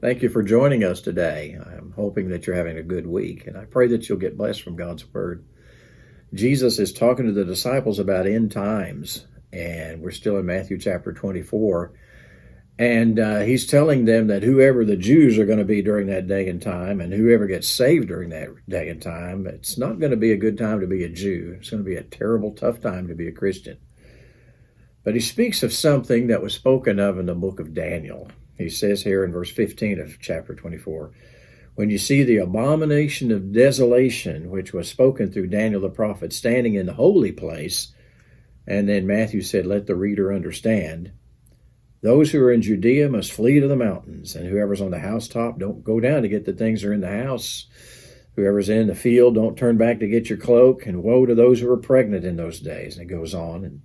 Thank you for joining us today. I'm hoping that you're having a good week, and I pray that you'll get blessed from God's Word. Jesus is talking to the disciples about end times, and we're still in Matthew chapter 24. And he's telling them that whoever the Jews are going to be during that day and time, and whoever gets saved during that day and time, it's not going to be a good time to be a Jew. It's going to be a terrible, tough time to be a Christian. But he speaks of something that was spoken of in the book of Daniel. He says here in verse 15 of chapter 24, when you see the abomination of desolation, which was spoken through Daniel the prophet, standing in the holy place, and then Matthew said, let the reader understand, those who are in Judea must flee to the mountains, and whoever's on the housetop, don't go down to get the things that are in the house. Whoever's in the field, don't turn back to get your cloak, and woe to those who are pregnant in those days. And it goes on, and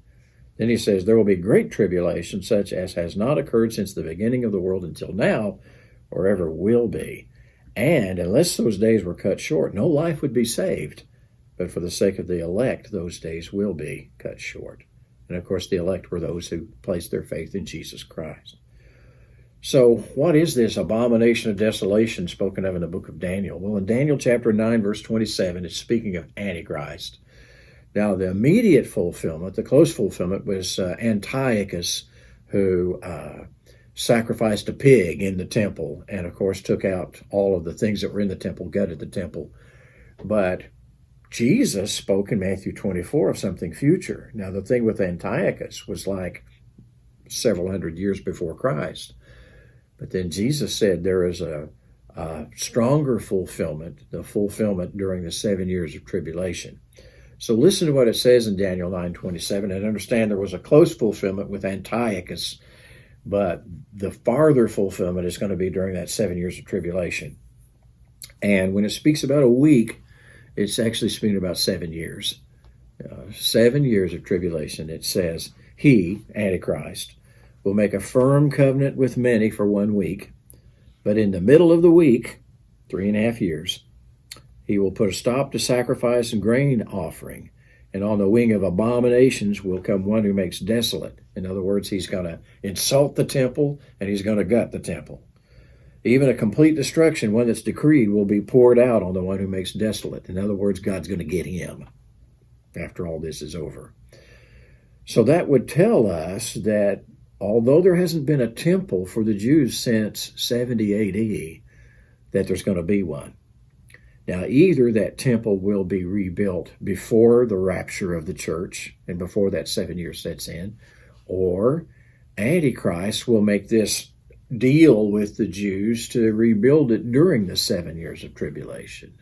then he says, there will be great tribulation, such as has not occurred since the beginning of the world until now, or ever will be. And unless those days were cut short, no life would be saved. But for the sake of the elect, those days will be cut short. And of course, the elect were those who placed their faith in Jesus Christ. So what is this abomination of desolation spoken of in the book of Daniel? Well, in Daniel chapter 9, verse 27, it's speaking of Antichrist. Now, the immediate fulfillment, the close fulfillment, was Antiochus, who sacrificed a pig in the temple and, of course, took out all of the things that were in the temple, gutted the temple. But Jesus spoke in Matthew 24 of something future. Now, the thing with Antiochus was like several hundred years before Christ. But then Jesus said there is a stronger fulfillment, the fulfillment during the 7 years of tribulation. So listen to what it says in Daniel 9:27, and understand there was a close fulfillment with Antiochus, but the farther fulfillment is going to be during that 7 years of tribulation. And when it speaks about a week, it's actually speaking about 7 years. 7 years of tribulation. It says, he, Antichrist, will make a firm covenant with many for 1 week, but in the middle of the week, 3.5 years, he will put a stop to sacrifice and grain offering, and on the wing of abominations will come one who makes desolate. In other words, he's going to insult the temple, and he's going to gut the temple. Even a complete destruction, one that's decreed, will be poured out on the one who makes desolate. In other words, God's going to get him after all this is over. So that would tell us that although there hasn't been a temple for the Jews since 70 AD, that there's going to be one. Now, either that temple will be rebuilt before the rapture of the church and before that 7 years sets in, or Antichrist will make this deal with the Jews to rebuild it during the 7 years of tribulation.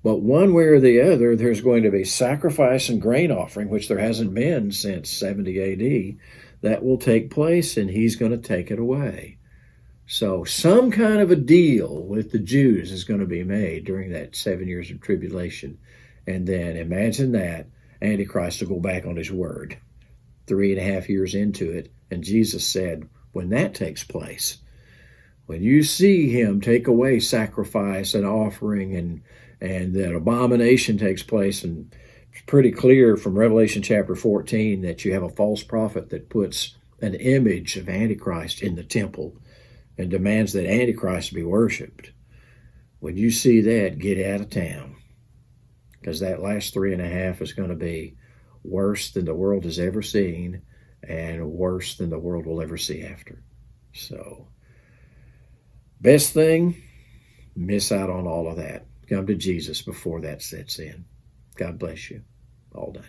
But one way or the other, there's going to be sacrifice and grain offering, which there hasn't been since 70 AD, that will take place, and he's going to take it away. So some kind of a deal with the Jews is going to be made during that 7 years of tribulation. And then imagine that, Antichrist will go back on his word 3.5 years into it. And Jesus said, when that takes place, when you see him take away sacrifice and offering and that abomination takes place, and it's pretty clear from Revelation chapter 14 that you have a false prophet that puts an image of Antichrist in the temple and demands that Antichrist be worshipped. When you see that, get out of town, because that last 3.5 is going to be worse than the world has ever seen and worse than the world will ever see after. So, best thing, miss out on all of that. Come to Jesus before that sets in. God bless you. All done.